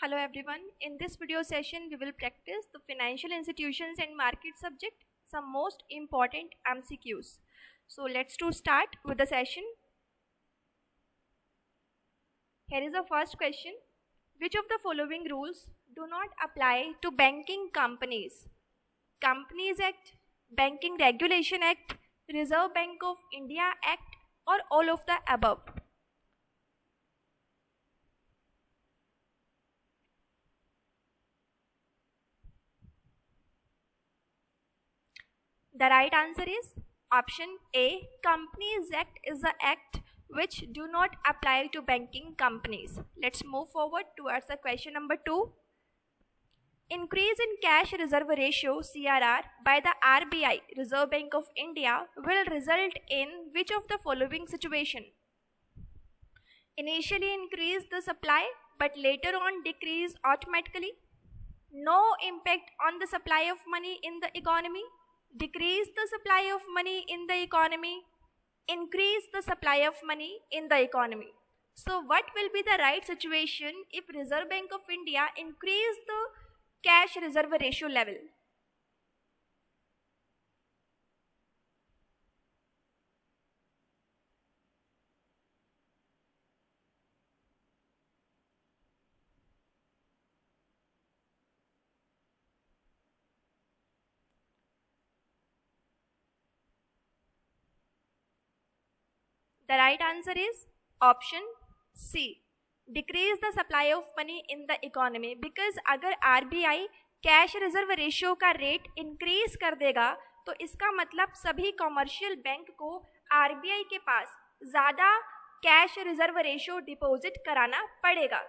Hello everyone. In this video session, we will practice the financial institutions and market subject, some most important MCQs. So let's start with the session. Here is the first question. Which of the following rules do not apply to banking companies? Companies Act, Banking Regulation Act, Reserve Bank of India Act, or all of the above? The right answer is option A. Companies Act is the act which do not apply to banking companies. Let's move forward towards the question number 2. Increase in cash reserve ratio CRR by the RBI, Reserve Bank of India, will result in which of the following situation? Initially increase the supply but later on decrease automatically. No impact on the supply of money in the economy. Decrease the supply of money in the economy, increase the supply of money in the economy. So what will be the right situation if Reserve Bank of India increase the cash reserve ratio level? The right answer is option C. Decrease the supply of money in the economy. Because अगर RBI cash reserve ratio का rate increase कर देगा तो इसका मतलब सभी commercial bank को RBI के पास ज़्यादा कैश रिजर्व रेशियो डिपॉजिट कराना पड़ेगा,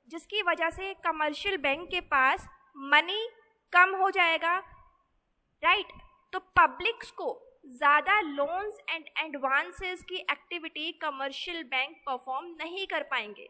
जिसकी वजह से कमर्शियल बैंक के पास मनी कम हो जाएगा, राइट? तो पब्लिक्स को ज़्यादा लोन्स एंड एडवांसेस की एक्टिविटी कमर्शियल बैंक परफॉर्म नहीं कर पाएंगे।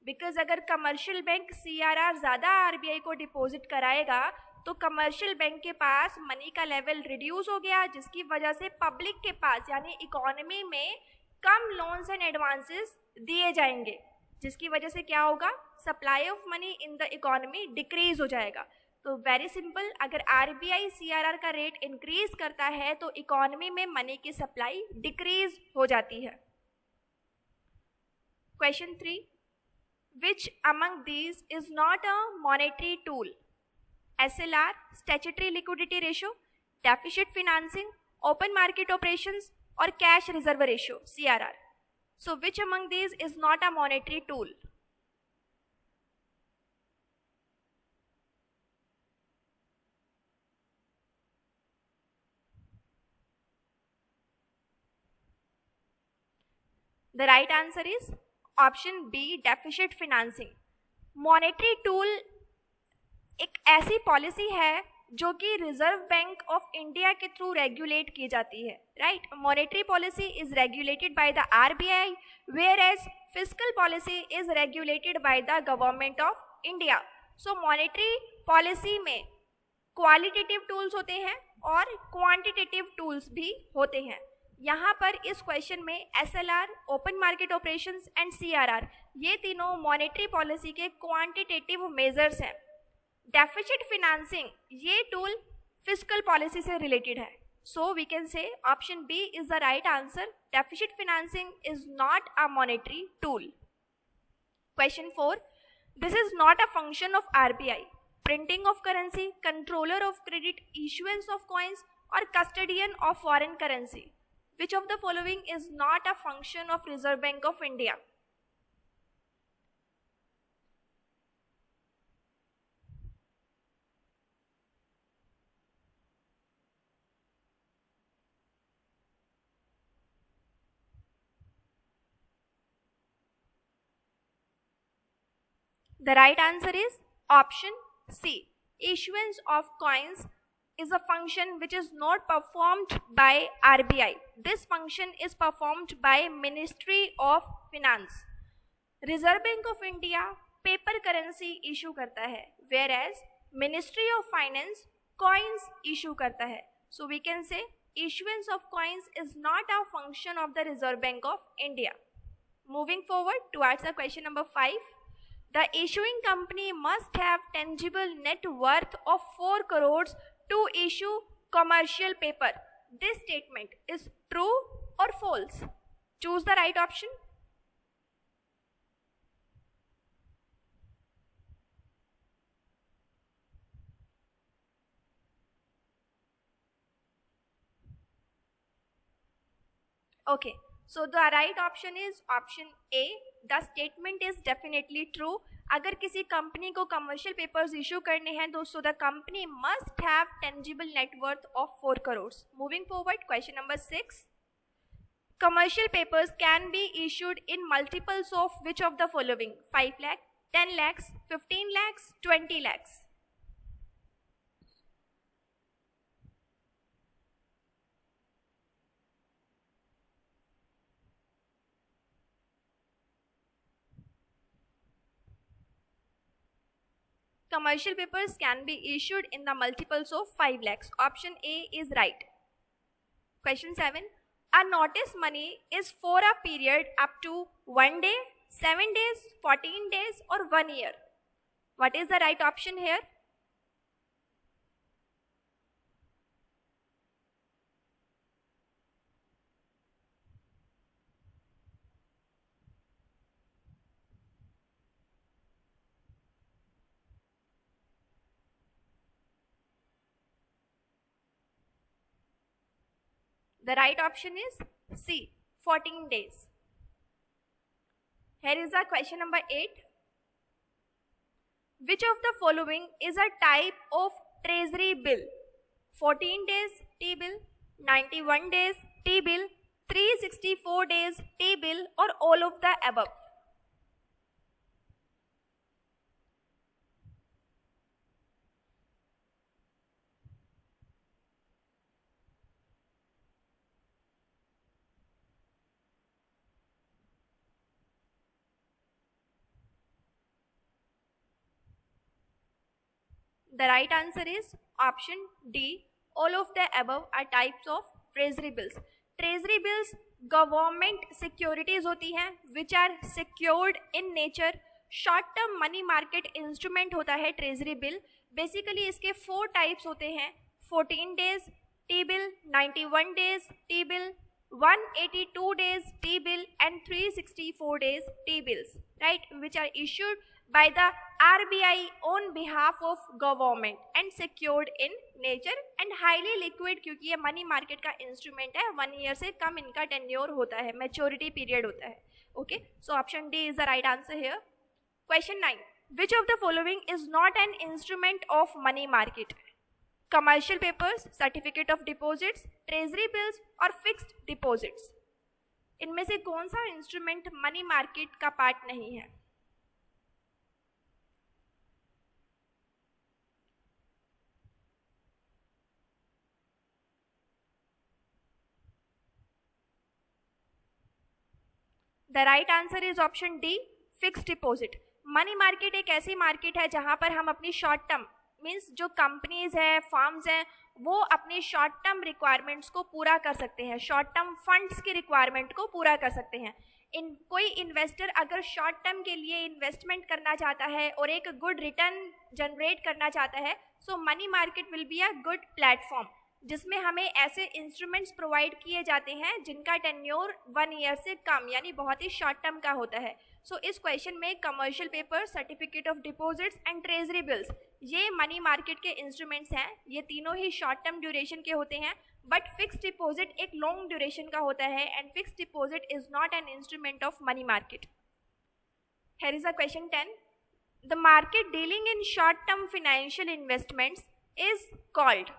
बिकॉज अगर कमर्शियल बैंक CRR ज़्यादा RBI को डिपॉजिट कराएगा तो कमर्शियल बैंक के पास मनी का लेवल रिड्यूस हो गया, जिसकी वजह से पब्लिक के पास यानी इकोनॉमी में कम लोन्स एंड एडवांसेस दिए जाएंगे, जिसकी वजह से क्या होगा? Supply of money in the economy decrease हो जाएगा। तो वेरी सिंपल, अगर RBI CRR का रेट इंक्रीज करता है तो इकोनॉमी में मनी की सप्लाई डिक्रीज हो जाती है। Question 3. Which among these is not a monetary tool? SLR, statutory liquidity ratio, deficit financing, open market operations और cash reserve ratio CRR. So which among these is not a monetary tool? The right answer is option B, deficit financing. Monetary tool एक ऐसी policy है जो कि Reserve Bank of India के through regulate की जाती है, right? Monetary policy is regulated by the RBI, whereas fiscal policy is regulated by the government of India. So monetary policy में क्वालिटेटिव टूल्स होते हैं और क्वांटिटेटिव टूल्स भी होते हैं। यहाँ पर इस क्वेश्चन में SLR, open market operations and CRR, ये तीनों मॉनेटरी पॉलिसी के क्वांटिटेटिव मेजर्स हैं। डेफिसिट फिनेंसिंग ये टूल फिस्कल पॉलिसी से रिलेटेड है। So we can say option B is the right answer. Deficit financing is not a monetary tool. Question 4. This is not a function of RBI. Printing of currency, controller of credit, issuance of coins और custodian of foreign currency. Which of the following is not a function of Reserve Bank of India? The right answer is option C. Issuance of coins is a function which is not performed by RBI. This function is performed by Ministry of Finance. Reserve Bank of India paper currency issue करता है, whereas Ministry of Finance coins issue करता है. So we can say issuance of coins is not a function of the Reserve Bank of India. Moving forward towards the question number 5. The issuing company must have tangible net worth of 4 crores to issue commercial paper. This statement is true or false? Choose the right option. Okay, so the right option is option A. The statement is definitely true. अगर किसी company को commercial papers issue करने हैं तो so the company must have tangible net worth of 4 crore. Moving forward, question number 6. Commercial papers can be issued in multiples of which of the following? 5 lakh, 10 lakhs, 15 lakhs, 20 lakhs. Commercial papers can be issued in the multiples of 5 lakhs. Option A is right. Question 7. A notice money is for a period up to 1 day, 7 days, 14 days or 1 year. What is the right option here? The right option is C, 14 days. Here is the question number 8. Which of the following is a type of treasury bill? 14 days T-bill, 91 days T-bill, 364 days T-bill or all of the above? The right answer is option D. All of the above are types of treasury bills. Treasury bills government securities होती हैं which are secured in nature. Short term money market instrument होता है treasury bill. Basically इसके 4 types होते हैं: 14 days T-bill, 91 days T-bill, 182 days T-bill and 364 days T-bills, right, which are issued by the RBI on behalf of government and secured in nature and highly liquid, क्योंकि ये money market का instrument है. 1 year से कम इनका tenure होता है, maturity period होता है. Okay, so option D is the right answer here. Question 9. Which of the following is not an instrument of money market? Commercial papers, certificate of deposits, treasury bills और fixed deposits. इनमें से कौन सा instrument money market का part नहीं है? The right answer is option D, fixed deposit. Money market एक ऐसी मार्केट है जहां पर हम अपनी शॉर्ट टर्म मीन्स जो कंपनीज हैं, फर्म्स हैं, वो अपने शॉर्ट टर्म रिक्वायरमेंट्स को पूरा कर सकते हैं, शॉर्ट टर्म फंड्स की रिक्वायरमेंट को पूरा कर सकते हैं. कोई इन्वेस्टर अगर शॉर्ट टर्म के लिए इन्वेस्टमेंट करना चाहता है और एक गुड रिटर्न जनरेट करना चाहता है, so money market will be a good platform जिसमें हमें ऐसे इंस्ट्रूमेंट्स प्रोवाइड किए जाते हैं जिनका टेन्योर 1 ईयर से कम यानी बहुत ही शॉर्ट टर्म का होता है. सो इस क्वेश्चन में commercial paper, certificate of deposits and treasury bills ये मनी मार्केट के इंस्ट्रूमेंट्स हैं. ये तीनों ही शॉर्ट टर्म ड्यूरेशन के होते हैं, बट फिक्स्ड डिपॉजिट एक लॉन्ग ड्यूरेशन का होता है and fixed deposit is not an instrument of money market. Here is a question 10. The market dealing in short term financial investments is called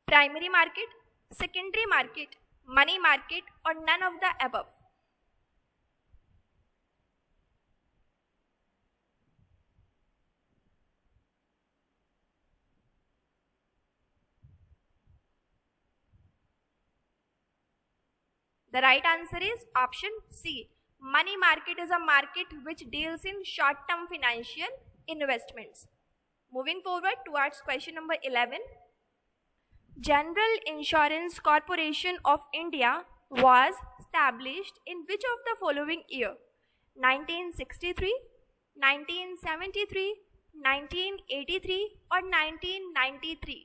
primary market, secondary market, money market और none of the above. The right answer is option C. Money market is a market which deals in short-term financial investments. Moving forward towards question number 11. General Insurance Corporation of India was established in which of the following year? 1963, 1973, 1983 और 1993?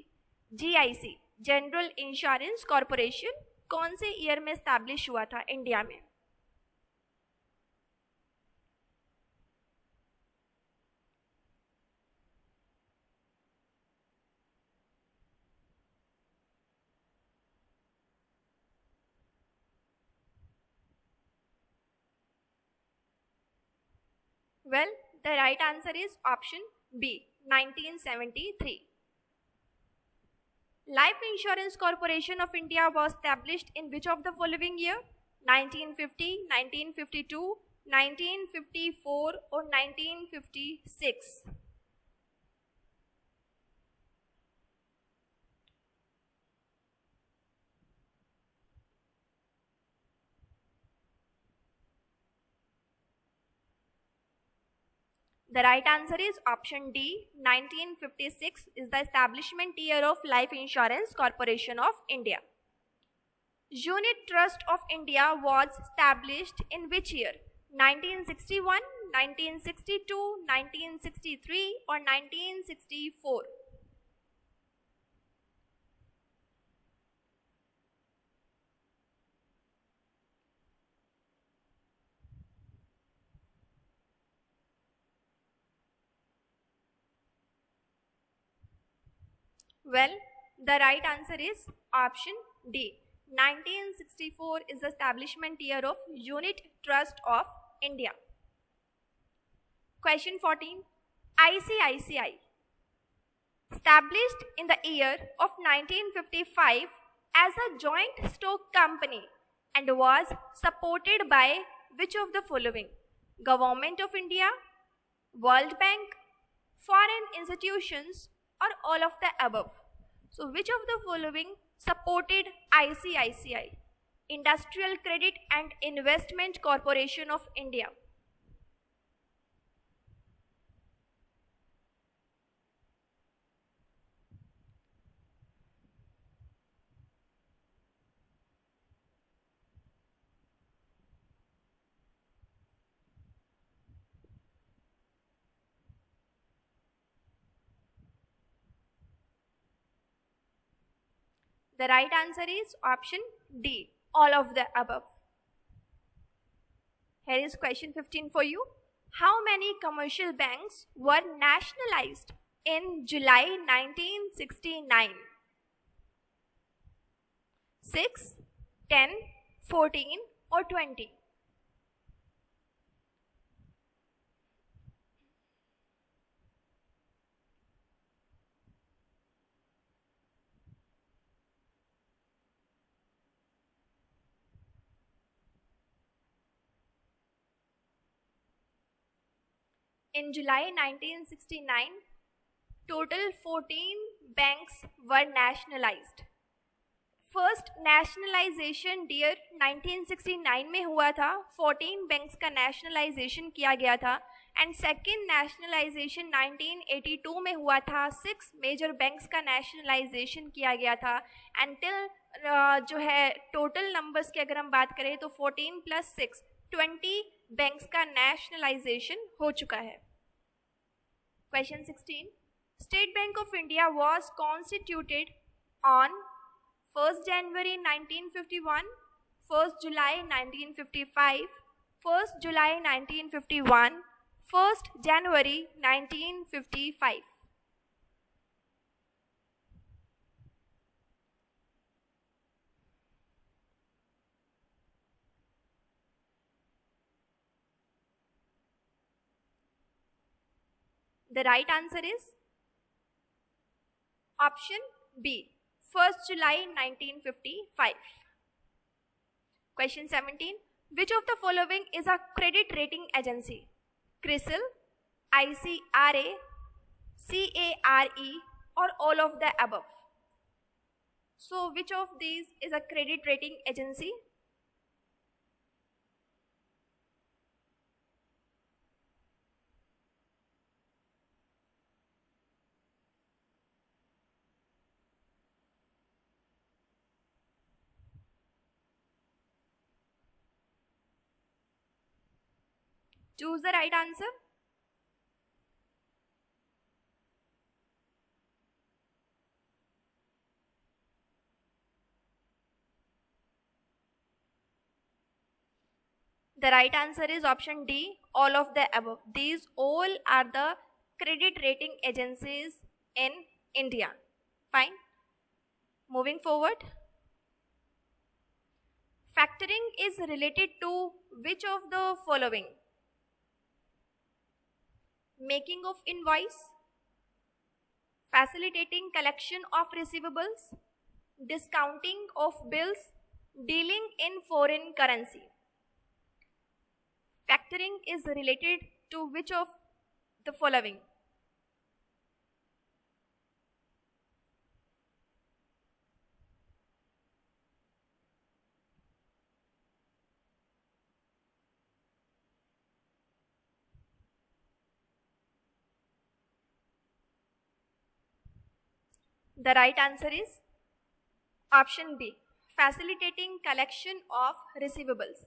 GIC, general insurance corporation, कौन से year में establish हुआ था India में? Well, the right answer is option B, 1973. Life Insurance Corporation of India was established in which of the following year? 1950, 1952, 1954 or 1956? The right answer is option D, 1956 is the establishment year of Life Insurance Corporation of India. Unit Trust of India was established in which year? 1961, 1962, 1963 or 1964? Well, the right answer is option D. 1964 is the establishment year of Unit Trust of India. Question 14. ICICI, established in the year of 1955 as a joint stock company and was supported by which of the following? Government of India, World Bank, foreign institutions, or all of the above? So which of the following supported ICICI? Industrial Credit and Investment Corporation of India. The right answer is option D, all of the above. Here is question 15 for you. How many commercial banks were nationalized in July 1969? 6, 10, 14 or 20? In July 1969, total 14 banks were nationalized. First nationalisation year 1969 में हुआ था, 14 banks का nationalisation किया गया था. And second nationalisation 1982 में हुआ था, 6 मेजर बैंक्स का नेशनलाइजेशन किया गया था. एंड टिल जो है टोटल नंबर्स की अगर हम बात करें तो 14 + 6 20 बैंक्स का नेशनलाइजेशन हो चुका है. Question 16. State bank of India was constituted on 1st January 1951, 1st July 1955, 1st July 1951, 1st January 1955. The right answer is option B, 1st July 1955. Question 17. Which of the following is a credit rating agency? CRISIL, ICRA, CARE or all of the above? So which of these is a credit rating agency? Choose the right answer. The right answer is option D, all of the above. These all are the credit rating agencies in India. Fine. Moving forward. Factoring is related to which of the following? Making of invoice, facilitating collection of receivables, discounting of bills, dealing in foreign currency. Factoring is related to which of the following? The right answer is option B, facilitating collection of receivables.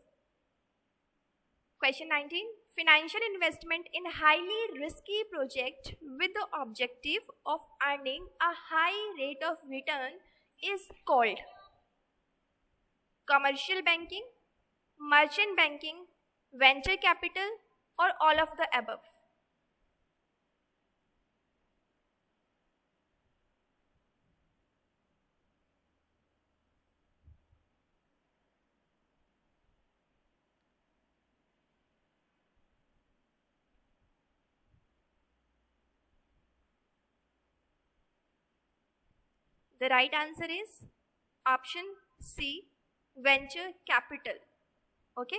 Question 19. Financial investment in highly risky project with the objective of earning a high rate of return is called commercial banking, merchant banking, venture capital, or all of the above. The right answer is option C, venture capital. Okay.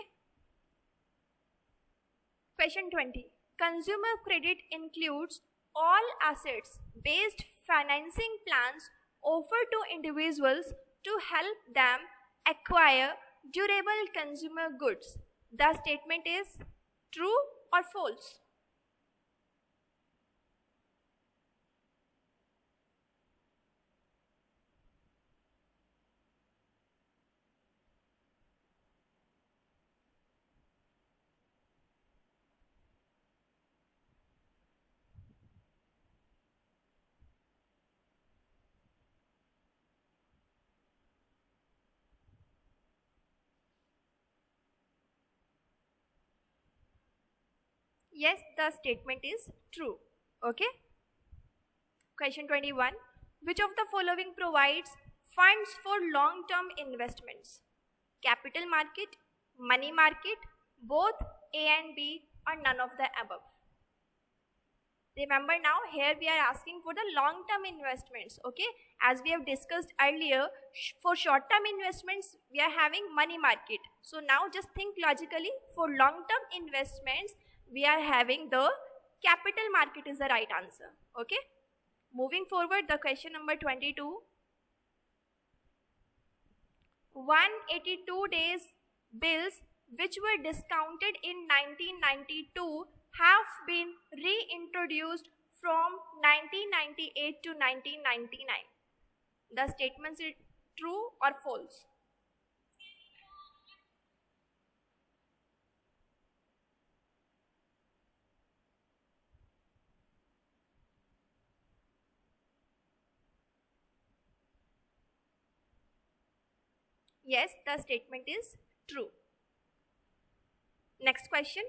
Question 20. Consumer credit includes all assets based financing plans offered to individuals to help them acquire durable consumer goods. The statement is true or false? Yes, the statement is true. Okay. Question 21. Which of the following provides funds for long-term investments? Capital market, money market, both A and B, or none of the above? Remember now, here we are asking for the long-term investments, okay? As we have discussed earlier, for short-term investments, we are having money market. So now just think logically, for long-term investments, we are having the capital market is the right answer, okay? Moving forward, the question number 22. 182 days bills which were discounted in 1992 have been reintroduced from 1998 to 1999. The statement is true or false? Yes, the statement is true. Next question.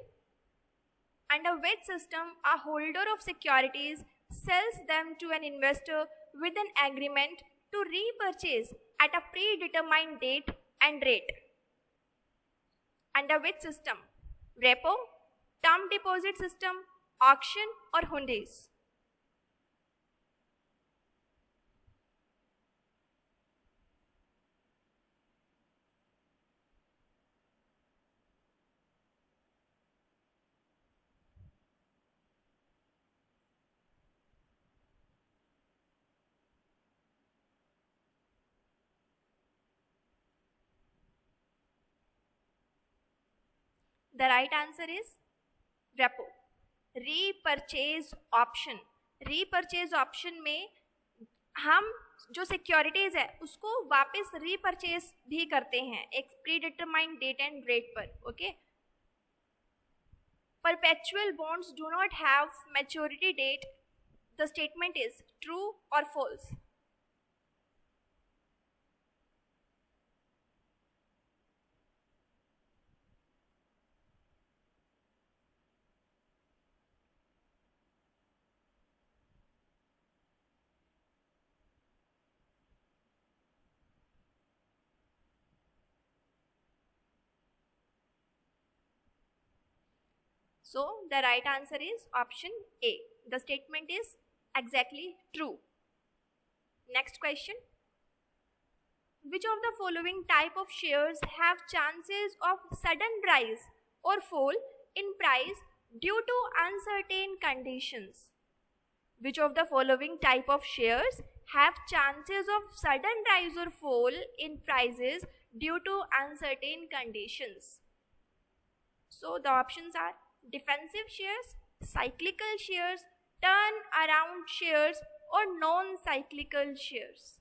Under which system a holder of securities sells them to an investor with an agreement to repurchase at a predetermined date and rate? Under which system? Repo, term deposit system, auction, or hundis? The right answer is repo, repurchase option. repurchase option में हम जो securities है उसको वापस repurchase भी करते हैं एक predetermined date and rate पर. Okay. Perpetual bonds do not have maturity date. The statement is true or false? So the right answer is option A. The statement is exactly true. Next question. Which of the following type of shares have chances of sudden rise or fall in price due to uncertain conditions? Which of the following type of shares have chances of sudden rise or fall in prices due to uncertain conditions? So the options are defensive shares, cyclical shares, turnaround shares, or non-cyclical shares.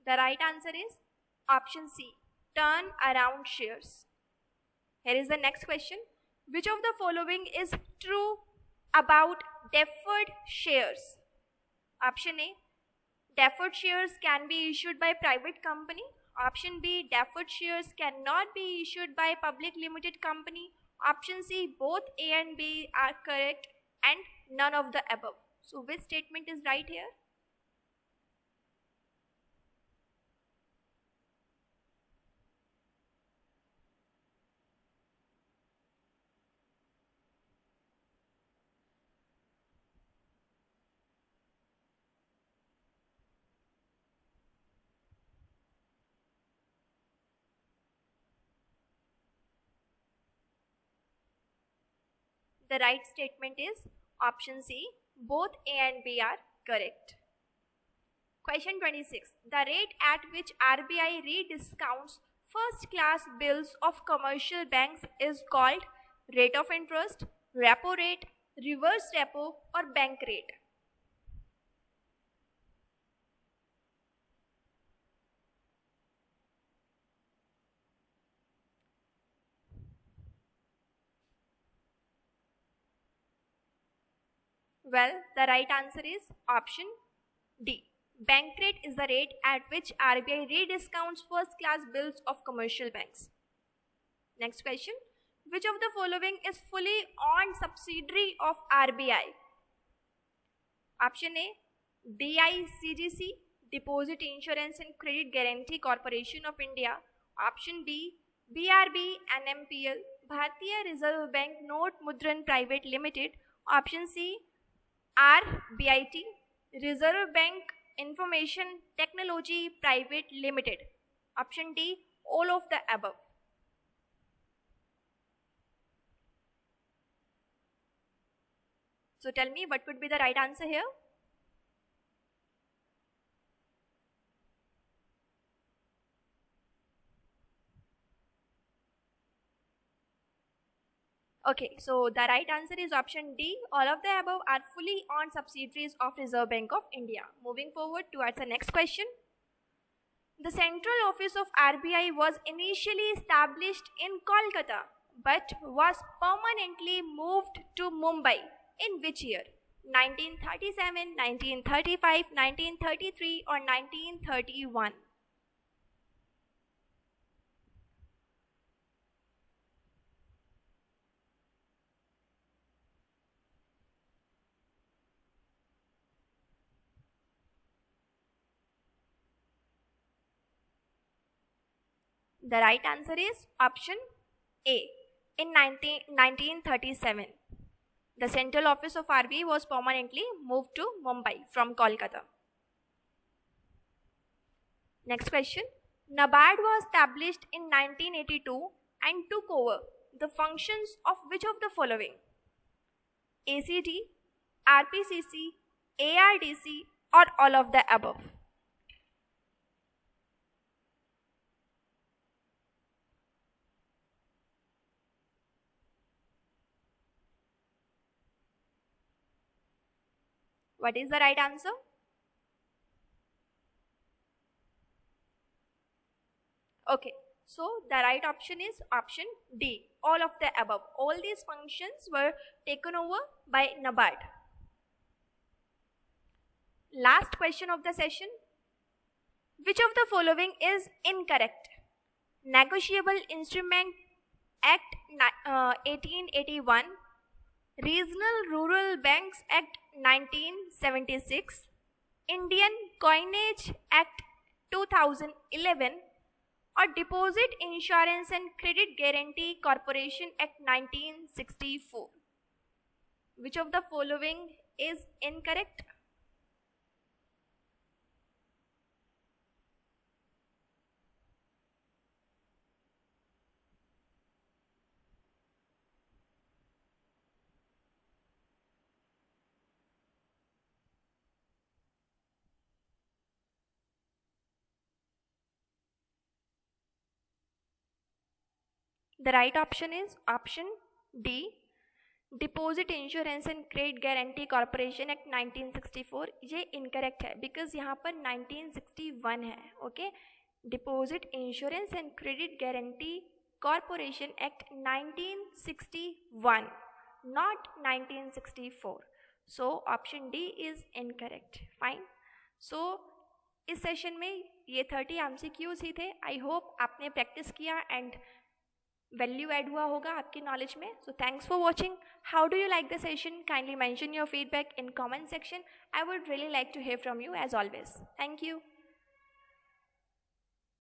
The right answer is option C, turnaround shares. Here is the next question. Which of the following is true about deferred shares? Option A, deferred shares can be issued by private company. Option B, deferred shares cannot be issued by public limited company. Option C, both A and B are correct and none of the above. So which statement is right here? The right statement is option C, both A and B are correct. Question 26. The rate at which RBI rediscounts first class bills of commercial banks is called rate of interest, repo rate, reverse repo, or bank rate. Well, the right answer is option D. Bank rate is the rate at which RBI rediscounts first class bills of commercial banks. Next question. Which of the following is fully owned subsidiary of RBI? Option A, DICGC, Deposit Insurance and Credit Guarantee Corporation of India. Option B, BRB NMPL, Bharatiya Reserve Bank Note Mudran Private Limited. Option C, RBIT, Reserve Bank Information Technology Private Limited. Option D, all of the above. So tell me what would be the right answer here? Okay, so the right answer is option D. All of the above are fully owned subsidiaries of Reserve Bank of India. Moving forward towards the next question. The central office of RBI was initially established in Kolkata but was permanently moved to Mumbai in which year? 1937, 1935, 1933 or 1931? The right answer is option A. In 1937, the central office of RBI was permanently moved to Mumbai from Kolkata. Next question. NABARD was established in 1982 and took over the functions of which of the following? ACD, RPCC, ARDC, or all of the above? What is the right answer? Okay, so the right option is option D, all of the above. All these functions were taken over by NABARD. Last question of the session. Which of the following is incorrect? Negotiable Instrument Act 1881, Regional Rural Banks Act 1976, Indian Coinage Act 2011, or Deposit Insurance and Credit Guarantee Corporation Act 1964. Which of the following is incorrect? The right option is option D, Deposit Insurance and Credit Guarantee Corporation Act 1964. ये incorrect है because यहाँ पर 1961 है. Okay, Deposit Insurance and Credit Guarantee Corporation Act 1961, not 1964. So option D is incorrect. Fine. So इस session में ये 30 MCQs ही थे. आई होप आपने प्रैक्टिस किया एंड वैल्यू ऐड हुआ होगा आपकी नॉलेज में. So thanks for watching. How do you like the session? Kindly mention your feedback in comment section. I would really like to hear from you as always. Thank you.